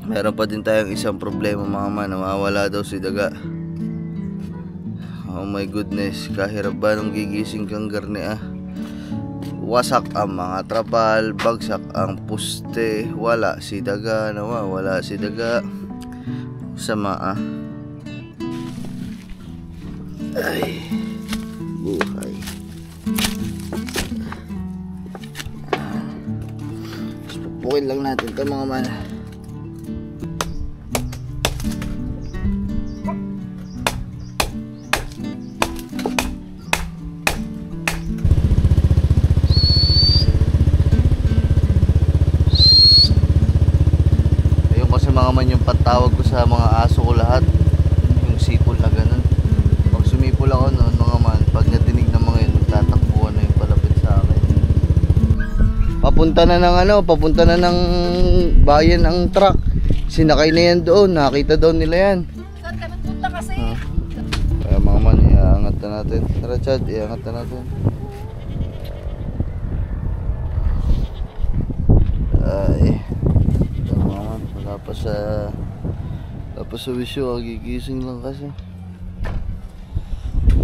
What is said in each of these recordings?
Meron pa din tayong isang problema mga man. Nawawala daw si daga. Oh my goodness. Kahirap ba nung gigising kang garni Wasak ang mga trapal, bagsak ang puste, wala si daga, nawawala si daga. Sama Ay, buhay. Pupukin lang natin ito mga man. Mga man yung patawag ko sa mga aso ko lahat, yung sipol na ganun. Pag sumipol ako noon mga man, pag natinig ng mga yun, magtatakbuhan na yung palapit sa akin. Papunta na ng bayan ang truck. Sinakay na yan doon, nakita daw nila yan. Saan ka nagpunta kasi? Kaya mga man, iangat na natin. Tara Chad, iangat na natin. Ay, tapos sa wisyo, gigising lang kasi.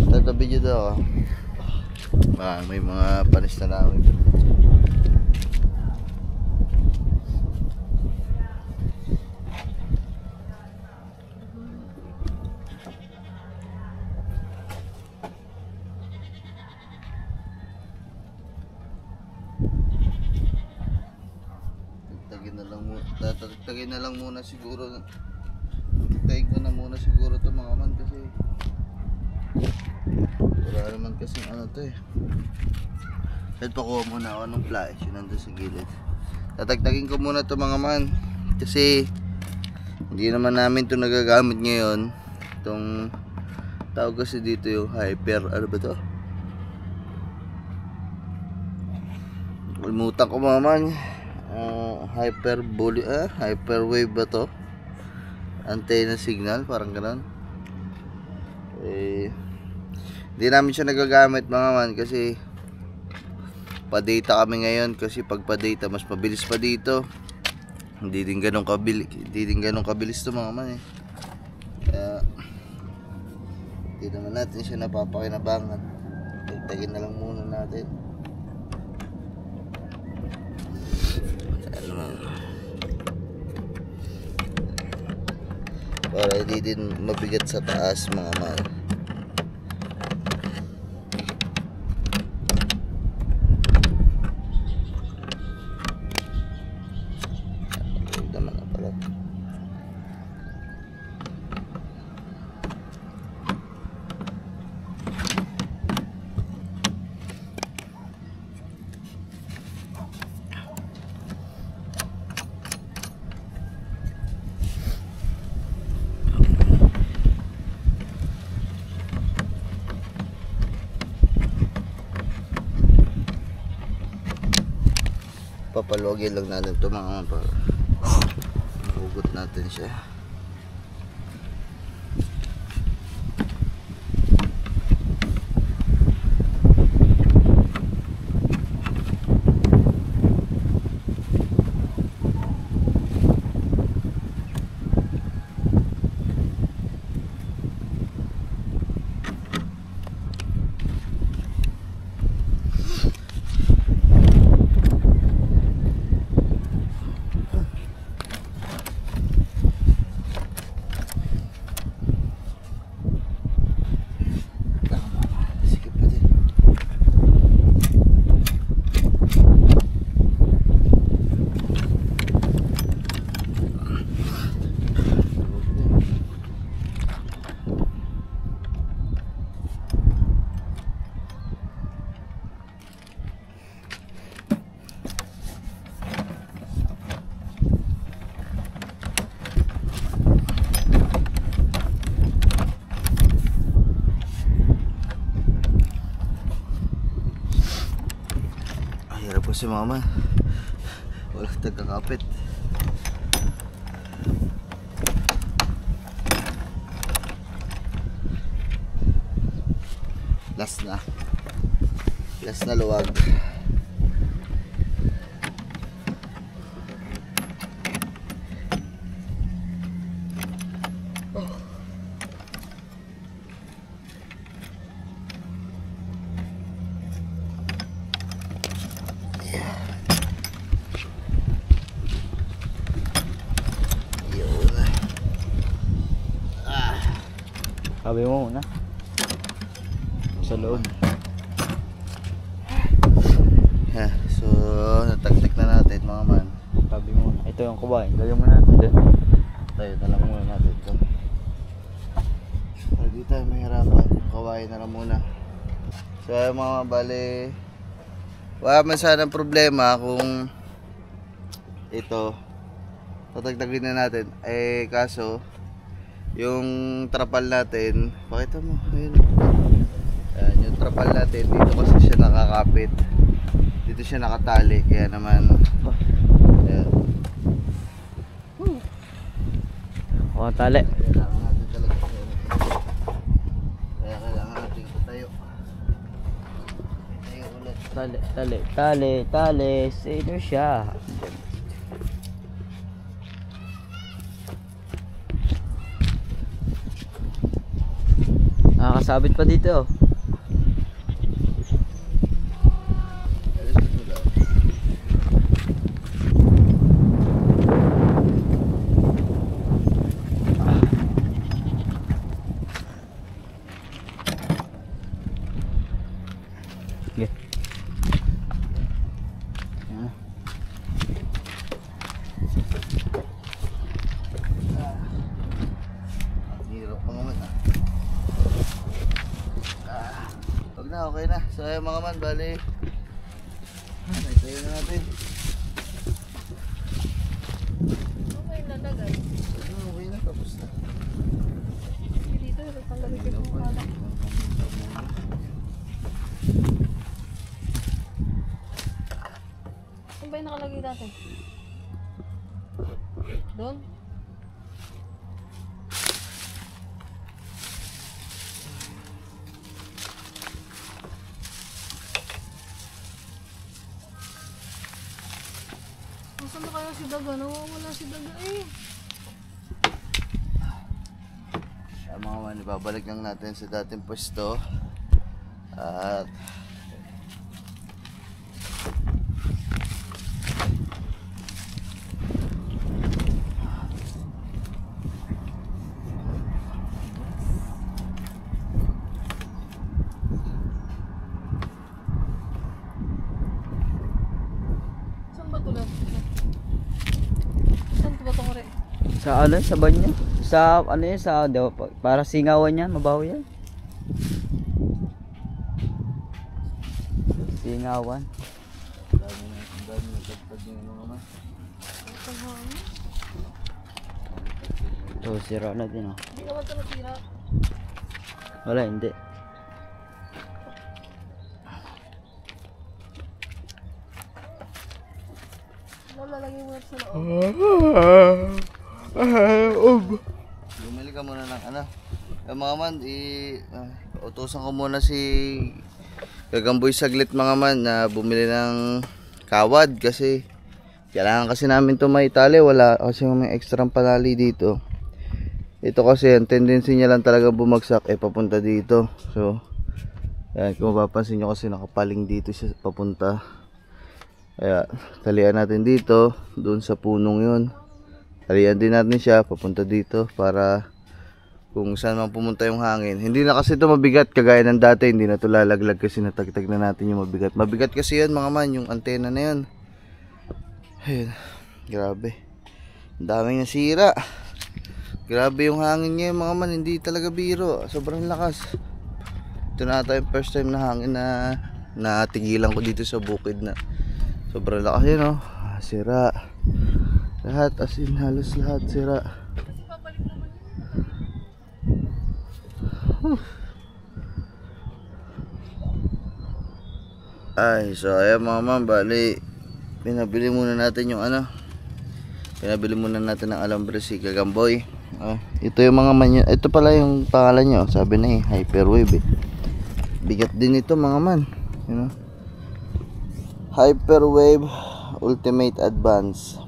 Tatabi dyan daw may mga panis na namin. Tatagtagin na lang muna siguro. Tatagtagin ko na muna siguro to mga man kasi wala naman kasi Kahit pakuha muna ako ng flash yun nandun sa gilid. Tatagtagin ko muna to mga man kasi hindi naman namin to nagagamit ngayon. Itong tawag kasi dito yung hyper, ano ba to? Ulmutan ko mga man. Hyperwave ba to? Antenna signal, parang gano'n. Hindi namin siya nagagamit mga man kasi pa-data kami ngayon. Kasi pag pa-data mas mabilis pa dito. Hindi din ganun kabilis to mga man Kaya hindi naman natin siya napapakinabangan. Tagtagin na lang muna natin. Para hindi din mabigat sa taas mga man. Naman na pala. Papalogin lang natin ito mga man para mahugot natin siya. Si mama wala tagakapit. Last na luwag. Tabi mo muna. Sa loob. Yeah, so natagtik na natin mga man. Tabi mo muna. Ito yung kubain. Lagyan mo natin dun. Tayo na lang muna natin ito. Hindi tayo mahirapan. Kawain na lang muna. So mga bali, wala man sana problema kung ito tatagtagin na natin. Eh kaso yung trapal natin, pakita mo, ayun. Ayan, yung trapal natin dito kasi siya nakakapit. Dito siya nakatali, kaya naman ayan. O, tali. Kailangan natin talaga kaya kailangan natin tayo ulit. Tali. Sino siya? Nakakasabit pa dito. Okay. Hirap pa naman Wag na, okay na. So ayun mga man, bali tayo na natin. Okay na lagay. Okay na, tapos na. Dito, tanggalin ko yung kala. Saan ba yung nakalagay dati? Doon? Nasaan na kaya si Daga? Nawawala si Daga eh. Mga man, ibabalik lang natin sa dating pwesto. At Saan ba tulad? Saan ba itong ore? Sa ano? Sa banyo? Sa ano yun? Sa, para singawan yan. Mabaho yan. Singawan. dami na tagtag yung mga man. Ang hangin. So, sira na din oh. Hindi naman ito nasira. Wala, hindi. Lalagay mo sa loob. Bumili ka muna ng ano. Mga man, utusan ko muna si Gagamboy saglit mga man na bumili ng kawad kasi kailangan kasi namin ito maitali. Wala kasi may extra panali dito. Ito kasi ang tendency niya lang talaga bumagsak papunta dito. So yan, kung mapapansin nyo kasi nakapaling dito siya papunta. Kaya talian natin dito, doon sa punong yun. Talian din natin siya papunta dito para kung saan man pumunta yung hangin. Hindi na kasi ito mabigat kagaya ng dati, hindi na ito lalaglag kasi natagtag na natin yung mabigat. Mabigat kasi yun mga man, yung antena na yun. Ayun, grabe. Ang daming nasira. Grabe yung hangin ngayon mga man, hindi talaga biro. Sobrang lakas. Ito na ata yung first time na hangin na natigilan ko dito sa bukid na sobrang lakas yun oh. Sira. Lahat as in halos lahat sira. Ay, so ayan mga man, bali pinabili muna natin yung ano. Pinabili muna natin ng alambre si Gagamboy. Ito yung mga man, ito pala yung pangalan niya, sabi na Hyperwave Bigat din ito mga man, you know? Hyperwave Ultimate Advance.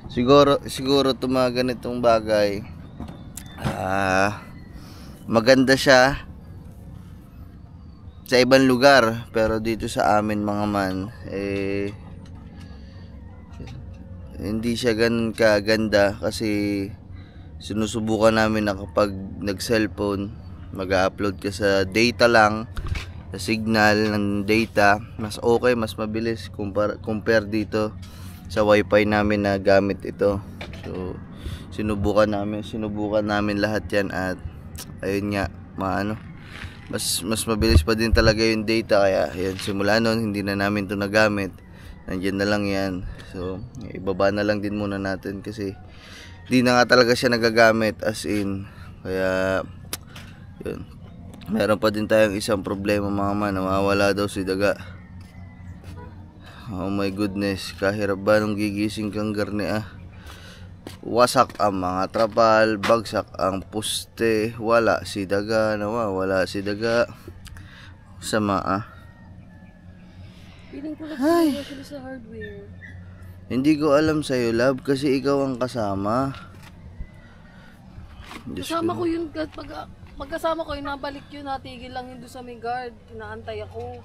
Siguro ito mga ganitong bagay, maganda siya sa ibang lugar, pero dito sa amin mga man hindi siya ganun kaganda kasi sinusubukan namin na kapag nag-cellphone, mag-upload ka sa data lang, sa signal ng data, mas okay, mas mabilis compare dito sa wifi namin na gamit ito. So sinubukan namin lahat yan at ayun nga, mas mabilis pa din talaga yung data. Kaya yan, simula nun hindi na namin to nagamit, nandiyan na lang yan. So ibaba na lang din muna natin kasi di na nga talaga siya nagagamit as in. Kaya yun, meron pa din tayong isang problema mga man, nawawala daw si daga. Oh my goodness, kahirap ba nung gigising kang garne wasak ang mga trapal, bagsak ang poste, wala si daga, nawawala si daga. Sama Feeling ko nagsigawa sila sa hardware. Hindi ko alam sa'yo, love, kasi ikaw ang kasama. Diyos Kasama ko yun, pagkasama ko yun, nabalik yun, natigil lang yun doon sa may guard, inaantay ako.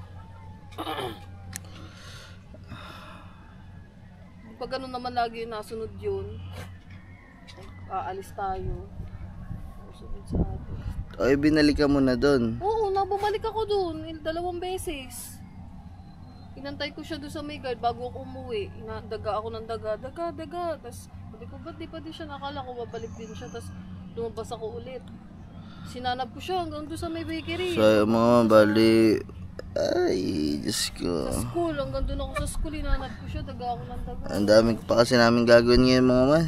Pag ganun naman lagi yung nasunod yun, aalis tayo. Nasunod sa atin. Ay, binalikan mo na doon. Oo, bumalik ako doon, 2 beses. Inantay ko siya doon sa may guard bago ako umuwi. Daga ako ng daga. Tapos, sabi ko, ba't di pa din siya nakala ko, babalik din siya. Tapos, lumabas ako ulit. Sinanap ko siya hanggang doon sa may bakery. So, mga bali. Ay, Diyos ko. Sa school, hanggang doon ako sa school, inanap ko siya, daga ako ng daga. Ang dami pa kasi namin gagawin ngayon mga man.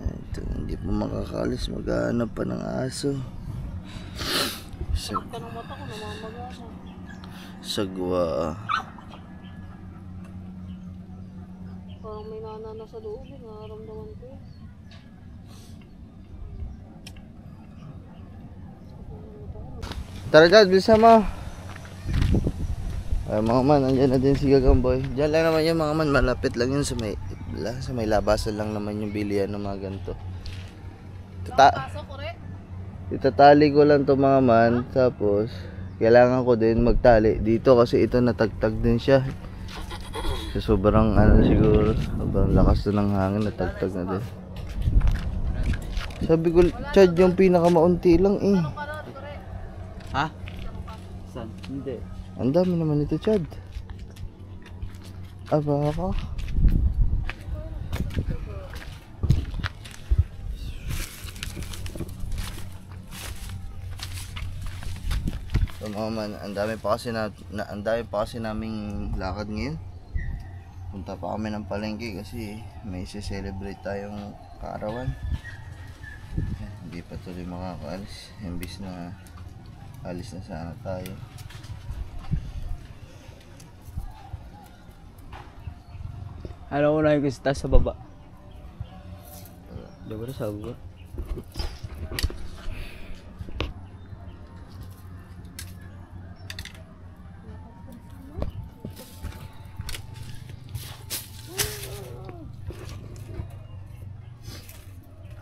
Ito, hindi pa makakalis, maghahanap pa ng aso. Sakit ka ng mata ko, namamaga ako. Sagwa. Parang may nanana sa loob, nararamdaman ko. Tara dad, bilisan mo. Ay mga man, andyan na din si Gagamboy. Diyan lang naman yun mga man, malapit lang yun sa may labasan lang naman yung bilihan ng mga ganito. Itatali ko lang to mga man, tapos kailangan ko din magtali dito kasi ito natagtag din siya. So, sobrang siguro, sobrang lakas to ng hangin, natagtag na din. Sabi ko, Chad, yung pinakamaunti lang Ha? Saan? Hindi. Ang dami naman ito, Chad. Aba ka. So mga man, ang dami pa kasi naming lakad ngayon. Punta pa kami ng palengke kasi may celebrate tayong kaarawan. Hindi pa tuloy makakaalis. Imbis na alis na sana tayo. Ano ko na yung sa baba? Diba na sa baba?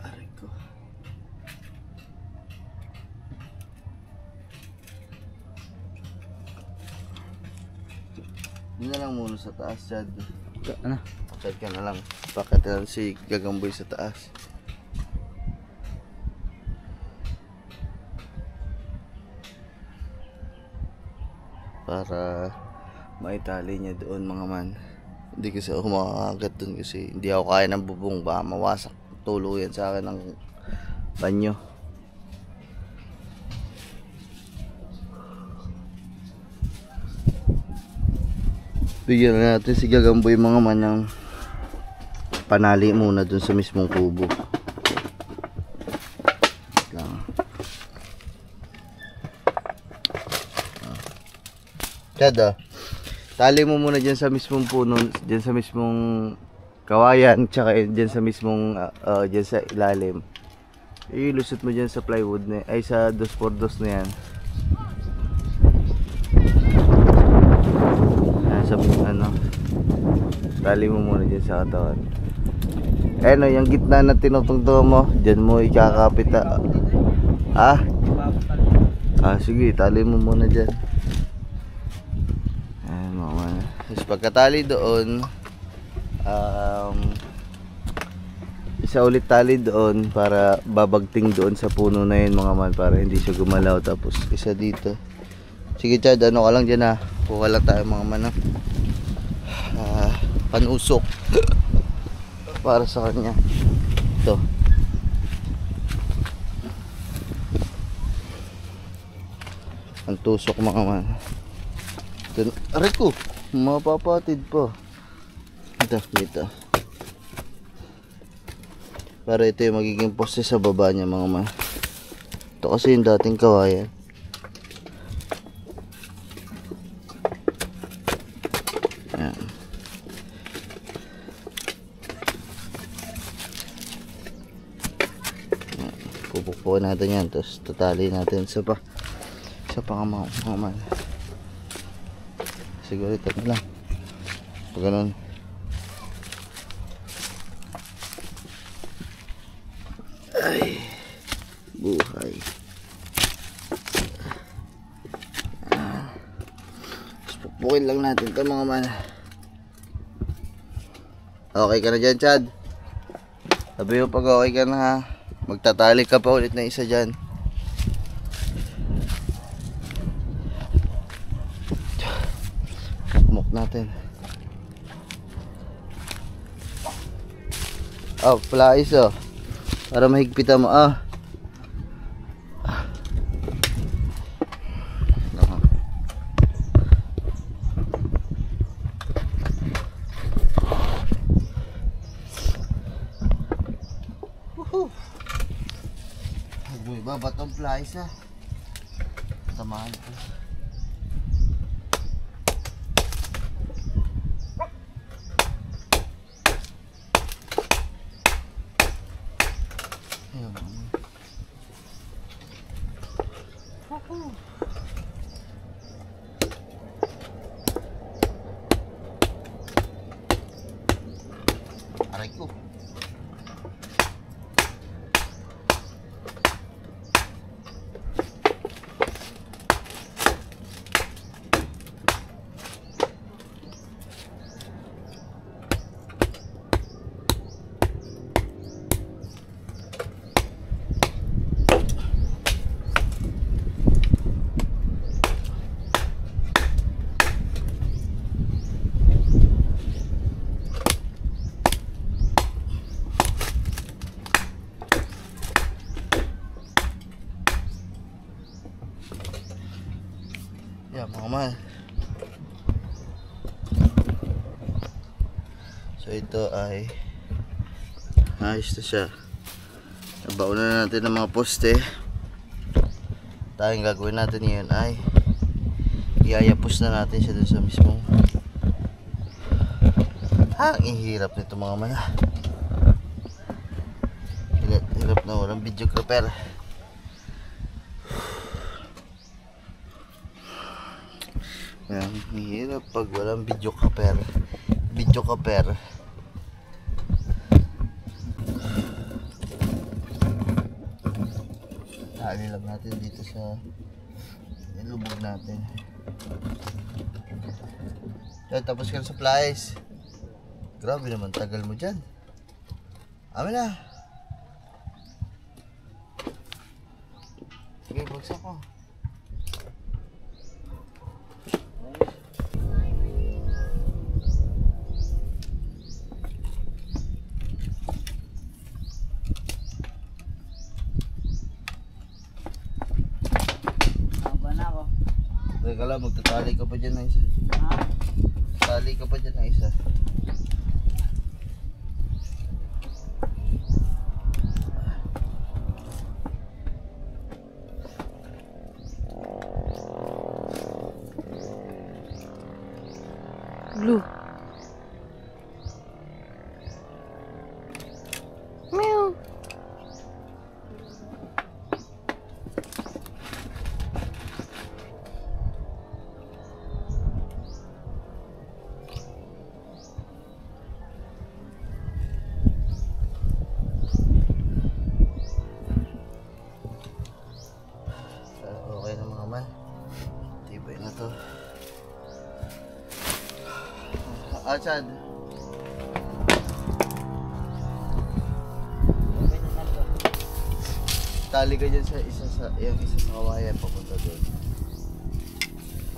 Aray ko. Yun na lang muna sa taas, Chad. Ano? Chad ka na lang. Bakit na si Gagamboy sa taas? Para maitali niya doon mga man. Hindi kasi ako makakagat doon kasi hindi ako kaya ng bubong. Baka mawasak tuluyan sa akin ng banyo. Bigyan na natin si Gagamboy mga man ng panali muna dun sa mismong kubo. Lang. Chad, tali mo muna dyan sa mismong puno, dyan sa mismong kawayan, tsaka dyan sa mismong dyan sa ilalim. Ilusot mo dyan sa plywood na, ay sa 2x2 na yan. Sa tali mo muna dyan sa katawan. Ano, yung gitna na tinutungtong mo, dyan mo ikakapit. Sige, tali mo muna dyan. Ayan mga. Tapos pagkatali doon, isa ulit tali doon para babagting doon sa puno na yun mga man, para hindi siya gumalaw. Tapos isa dito. Sige Chad, ano ka lang dyan ha, kuha lang tayo mga man ha. Panusok para sa kanya. Ito ang tusok mga man. Ito, aray ko, mapapatid pa. Ito, dito. Para ito yung magiging poste sa baba niya mga man. Ito kasi yung dating kawayan. Ayan. Pupukpukin natin yan. Tapos tatali natin. Isa pa nga mga man. Siguro ito na lang. Pag ganun. Ay, buhay. Pupukpukin lang natin ito mga man. Okay ka na dyan Chad? Sabi mo pag okay ka na ha, magtatali ka pa ulit na isa dyan. Mukmuk natin. Oh, plais oh. Para mahigpitan mo ah. Uy, babatong plais ah. Samahan ko. Aray ko. Yan mga man. So ito ay ayos na siya. Nabaon na natin ng mga poste. Tayong gagawin natin ngayon ay iayapos na natin siya dun sa mismong. Ang ihirap nito mga man. Hirap na walang videographer. Yan, hirap pag walang videographer. Tali lang natin dito sa lubog natin. Yan, tapos ka na sa plies. Grabe naman, tagal mo dyan. Amin na. Sige, bagsak ko. Teka lang, magtatali ka pa dyan na isa. Tali ka pa dyan na isa. Blue. Meow. Okay na mga man. Tibay na to. Chad. tali ka dyan sa isa sa kawayan papunta doon.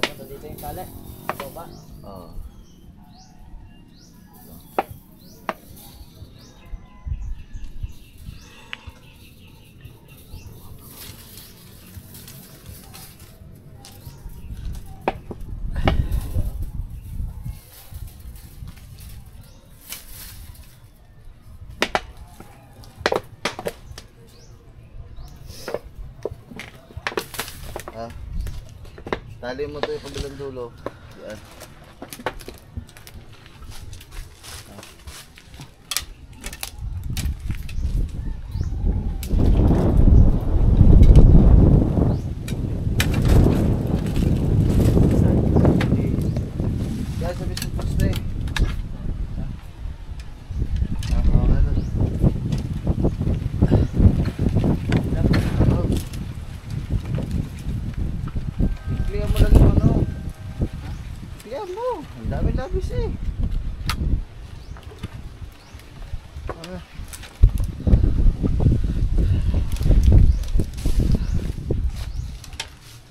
Papunta dito yung tali. Ito ba? Oo. Tali mo to yung kabilang dulo. Yan. Yan sa mismo poste. Clear mo lang yung ano. Clear mo. Ang dami labis eh.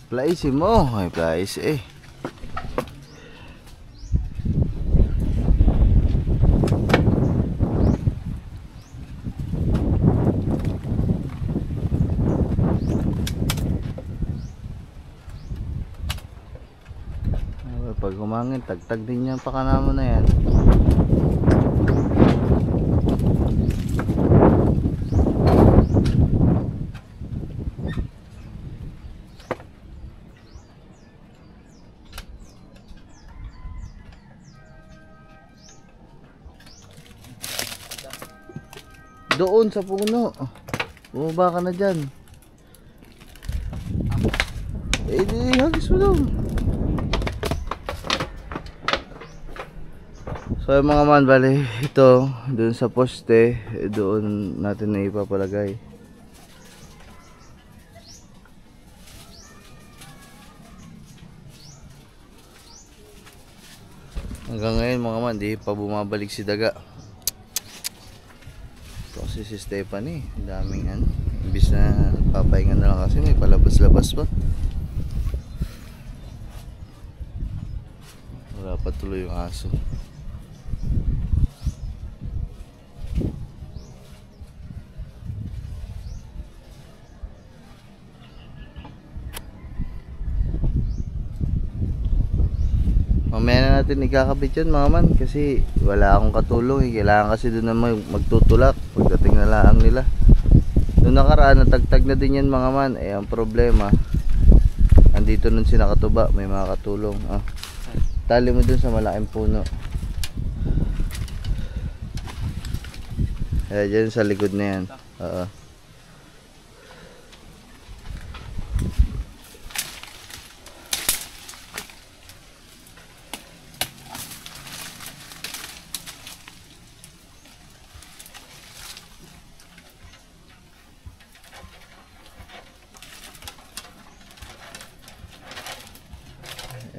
Plaisin mo. Ay, plais eh. Pag humangin, tagtag din yan pakanamo na yan. Doon sa puno. Bumaba ka na dyan. Eh di, hagis mo doon. So yung mga man, bali ito doon sa poste, doon natin na ipapalagay. Hanggang ngayon mga man, di pa bumabalik si Daga. Ito kasi si Stephanie, daming ano, imbis na papahinga na lang kasi may palabas-labas pa. Wala pa tuloy yung aso. Mamaya na natin ikakabit yun mga man kasi wala akong katulong eh. Kailangan kasi doon na magtutulak pagdating na lang nila. Noong nakaraan natagtag na din yan mga man. Eh ang problema, andito nun si nakatuba, may mga katulong. Tali mo dun sa malaking puno. Kaya dyan sa likod na yan. Oo.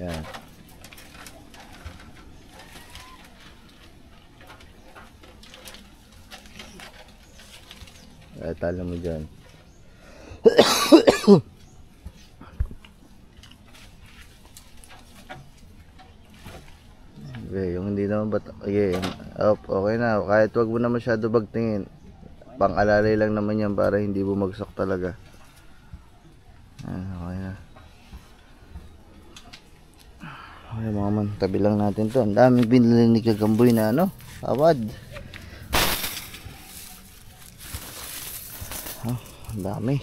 Ayan. Ay, tala mo dyan. Okay, yung hindi naman okay, okay na. Kahit wag mo na masyado bagtingin. Pang-alalay lang naman yan para hindi bumagsak talaga. Okay na. Okay mga man, tabi lang natin to. Ang daming binili ni Kagamboy na ano, awad. Ang dami.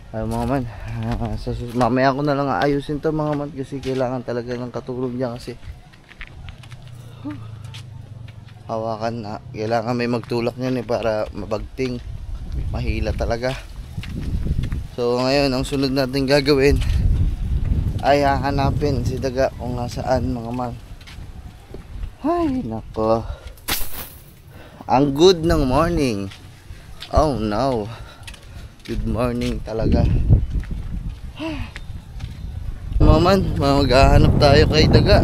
Ay mga man, mamaya ko na lang aayusin to mga man kasi kailangan talaga ng katulong niya kasi hawakan na, kailangan may magtulak niyan eh para mabagting, mahila talaga. So ngayon ang sunod natin gagawin ay hahanapin si Daga kung nasaan mga man. Ay nako, ang good ng morning. Oh no, good morning talaga. Mga man, maghahanap tayo kay Daga.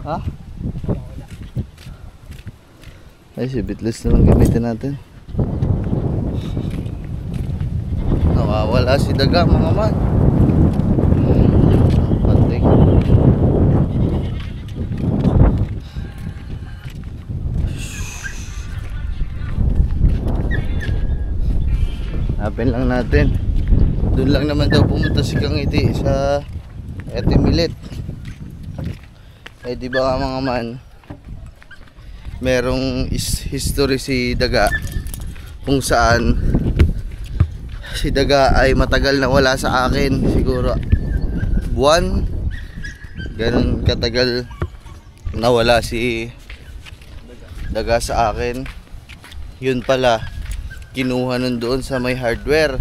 Ha? Ay si Bitless na lang gamitin natin. Wala si daga mga man. Patay. Hanapin lang natin. Doon lang naman daw pumunta si Kang Iti sa Etimilit. Eh di ba nga mga man, merong history si daga kung saan si daga ay matagal na wala sa akin, siguro buwan, ganun katagal nawala si daga sa akin. Yun pala, kinuha nun doon sa may hardware.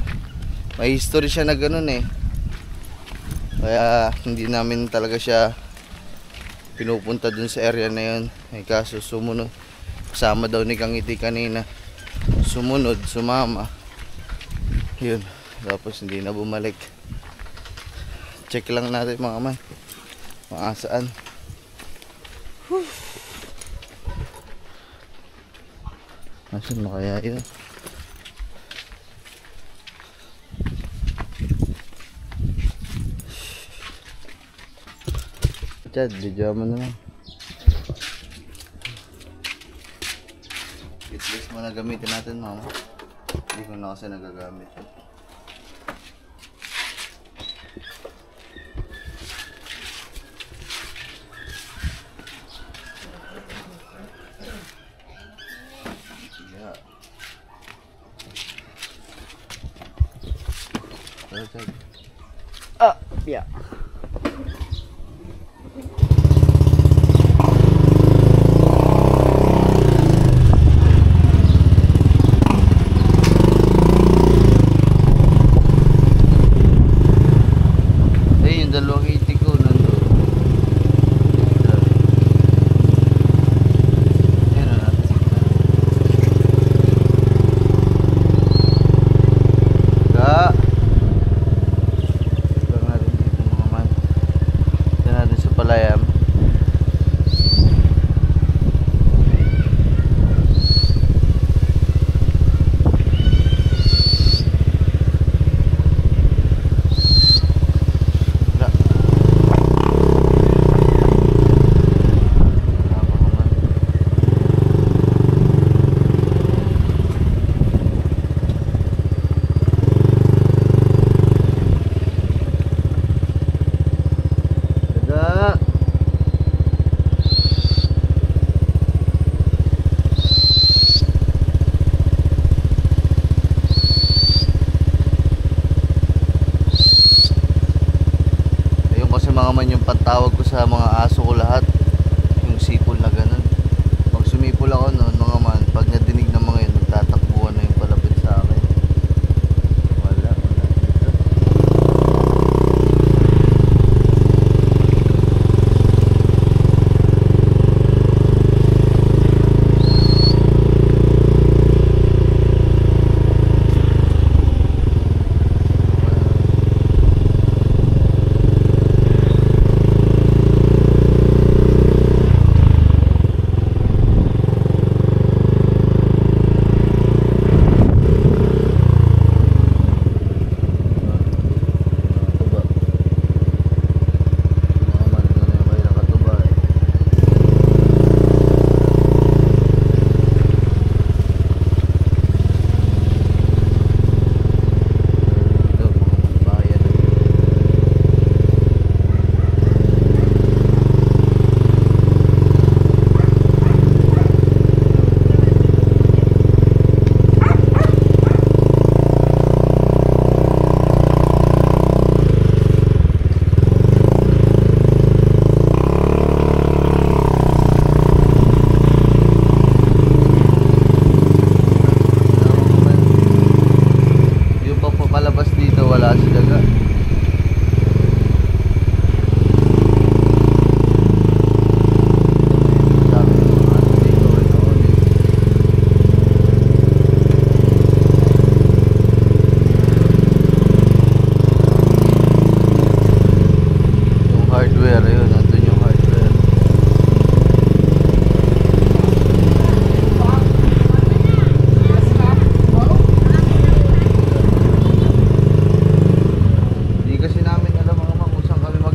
May history siya na ganun eh, kaya hindi namin talaga siya pinupunta dun sa area na yun. May kaso sumunod, kasama daw ni Kang Iti kanina, sumunod, sumama, yun, tapos hindi na bumalik. Check lang natin mga man, maasaan. Nasaan na kaya yun? Chad, video mo na lang. Hitless mo na gamitin natin mama. Hindi ko na kasi nagagamit. Yeah. Chad. Yeah. Dalawang itik ko nandun. Ayan na natin. Lang natin dito mga man. Ayan natin sa Palayam. Mga man yung pantawag ko sa mga aso ko lahat, yung sipol na ganun. Pag sumipol ako noon mga man, pag nadinig ng mga yun, magtatakbuhan na yung palapit sa akin. Wala dito.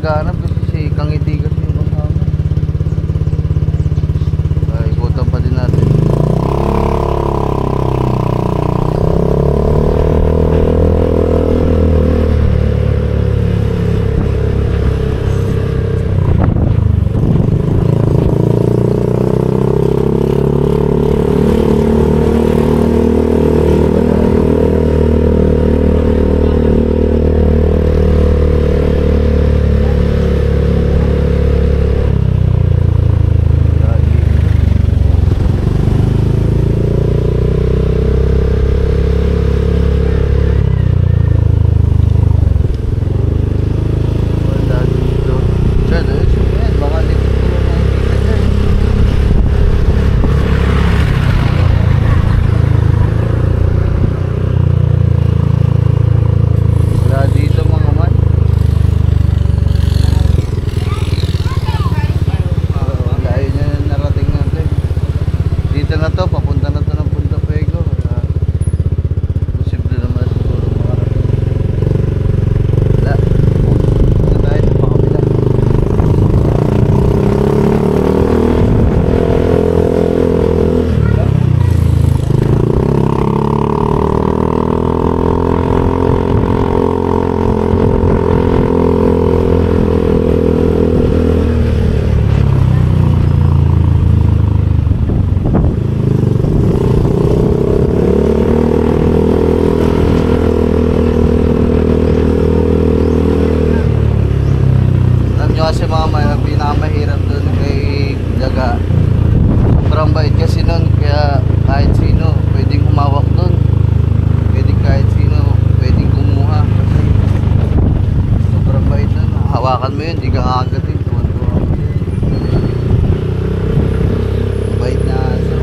naghahanap kasi si Kangiti kasi yung kasama. Ikutan pa din natin. Sobrang bait kasi nun, kaya kahit sino pwedeng humawak dun, pwedeng kahit sino pwedeng kumuha kasi sobrang bait nun. Hawakan mo yun, di ka kakagatin. Tuwan-tuwa. Bait na aso.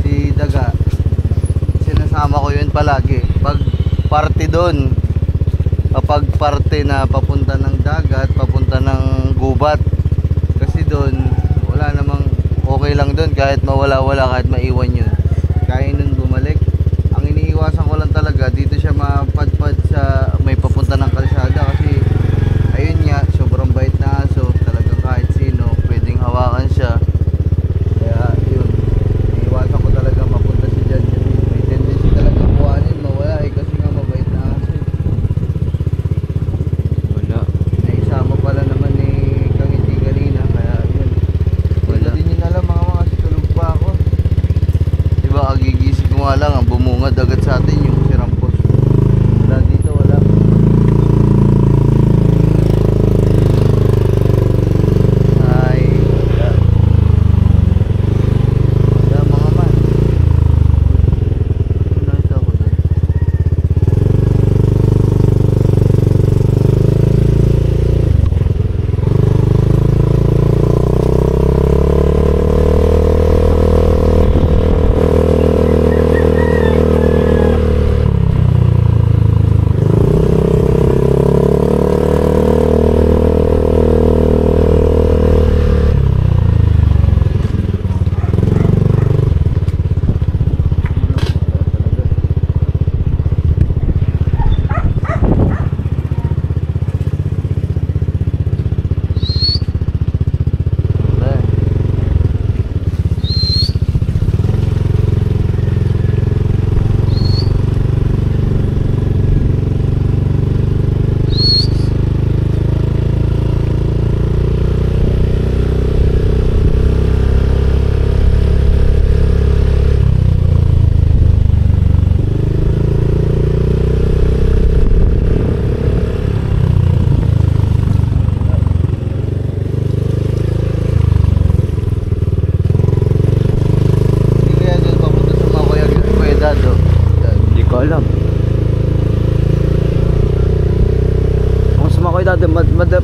Si Daga, sinasama ko yun palagi pag parte doon, kapag parte na papunta ng dagat, papunta ng gubat, kasi doon wala namang, okay lang doon kahit mawala-wala, kahit maiwan yun, kaya nun bumalik. Ang iniiwasan ko lang talaga dito siya mapadpad sa may papunta ng kalsada, kasi ayun nga, sobrang bait na aso, talagang kahit sino pwedeng hawakan siya. Kaya yun, iniiwasan ko talaga mapunta si Jan, kasi may tendency talaga kuhanin, mawala kasi nga mabait na aso. Wala, naisama pala naman ni Kangiti kanina, kaya yun, wala din yun alam mga tulog pa ako. Diba, agigising ko nga lang, ang bumungad agad sa atin yung sirampos. Wala dito, wala.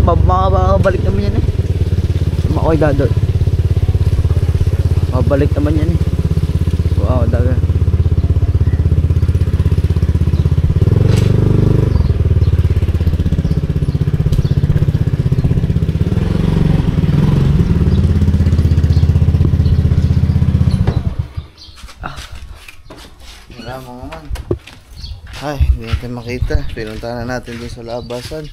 Makabalik naman yan eh. Makoy dadot. Mabalik naman yan eh. Wow, daga. Wala mga man. Ay, hindi natin makita. Pinuntahan na natin dun sa labasan.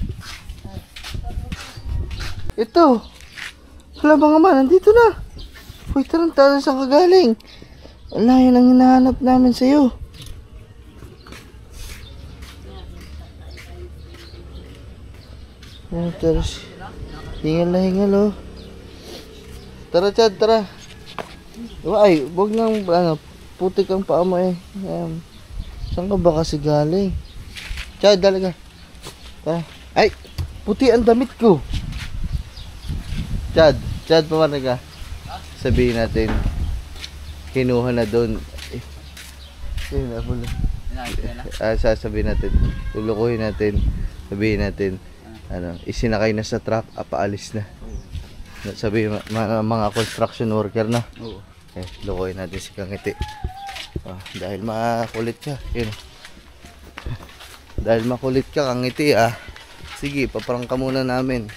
Ito. Wala mga man, nandito na. Uy, tarantado saan ka galing? Wala, yun ang hinahanap namin sa'yo. Ayan, tara. Hingal na hingal, oh. Tara, Chad, tara. Ay, wag nang, putik ang paa mo eh. Ayan. Saan ka ba kasi galing? Chad, dali ka. Tara. Ay, puti ang damit ko. Chad, pumarag ka. Sabihin natin, kinuha na doon. Yun na pula. Sasabihin natin, lulukuhin natin, sabihin natin, isinakay na sa truck, paalis na. Sabihin, mga construction worker na. Oo. Lukuhin natin si Kangiti. Dahil makulit ka, yun. Dahil makulit ka, Kangiti, sige, paprangka muna namin.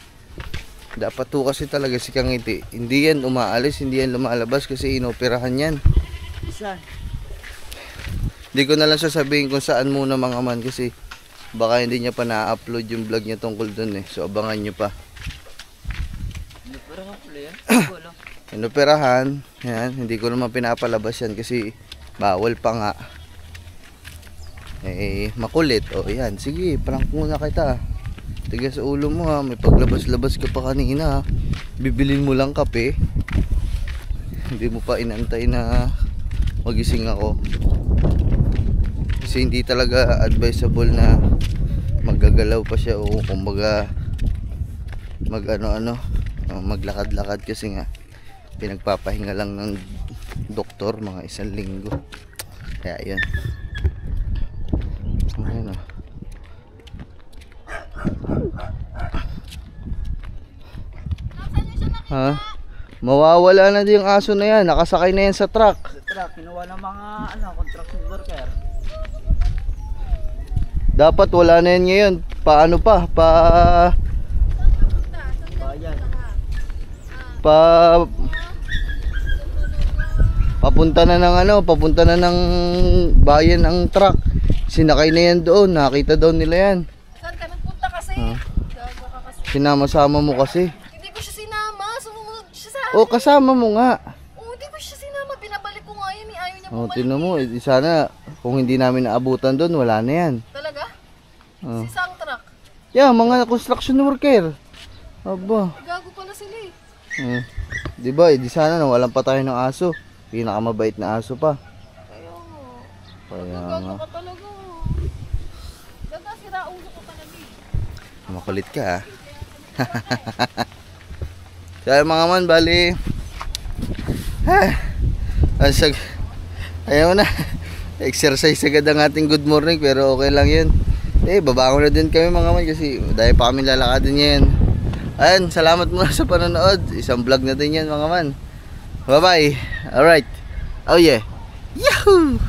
Dapat to kasi talaga si Kangiti. Hindi yan umaalis, hindi yan lumalabas kasi inoperahan yan. Isa. Hindi ko na lang sasabihin kung saan muna mga man kasi baka hindi niya pa na-upload yung vlog niya tungkol dun eh. So abangan nyo pa. Inoperahan pala yan? Inoperahan, yan, hindi ko naman pinapalabas yan kasi bawal pa nga. Makulit. O yan, sige, prank muna kita. Tigas sa ulo mo ha, may paglabas-labas ka pa kanina ha. Bibilin mo lang kape. Hindi mo pa inantay na magising ako. Kasi hindi talaga advisable na maggagalaw pa siya o kumbaga maglakad-lakad kasi nga pinagpapahinga lang ng doktor mga 1 linggo. Kaya yun. Ayan o. Ha? Mawawala na din yung aso na yan. Nakasakay na yan sa truck. Sa truck, kinuha ng mga construction worker. Dapat wala na yan ngayon. Paano pa? Bayan. Papunta na ng bayan ang truck. Sinakay na yan doon. Nakita daw nila yan. Saan ka nagpunta kasi? Gago ka kasi. Sinama-sama mo kasi. Hindi ko siya sinama. Sumunod siya sa akin. O kasama mo nga. Hindi ko siya sinama. Pinabalik ko nga yan. Ayaw niya O bumalik. tinan mo. Sana kung hindi namin naabutan doon, wala na yan. Talaga? Oh. Si isang truck. Yeah, mga construction worker. Aba. Gago pala sila Diba, di sana walang pa tayo ng aso. Pinakamabait na aso pa. Kaya nga. Kaya Gago nga. ka talaga. Gaga, sira ulo ko talaga Makulit ka ha. Kaya mga man, bali. Ayaw na. Exercise agad ang ating good morning pero okay lang yun. Babangon na din kami mga man kasi dahil pa kami lalakadin ngayon. Ayan, salamat muna sa panonood. Isang vlog na din yan mga man. Bye bye. Alright. Oh yeah. Yahoo!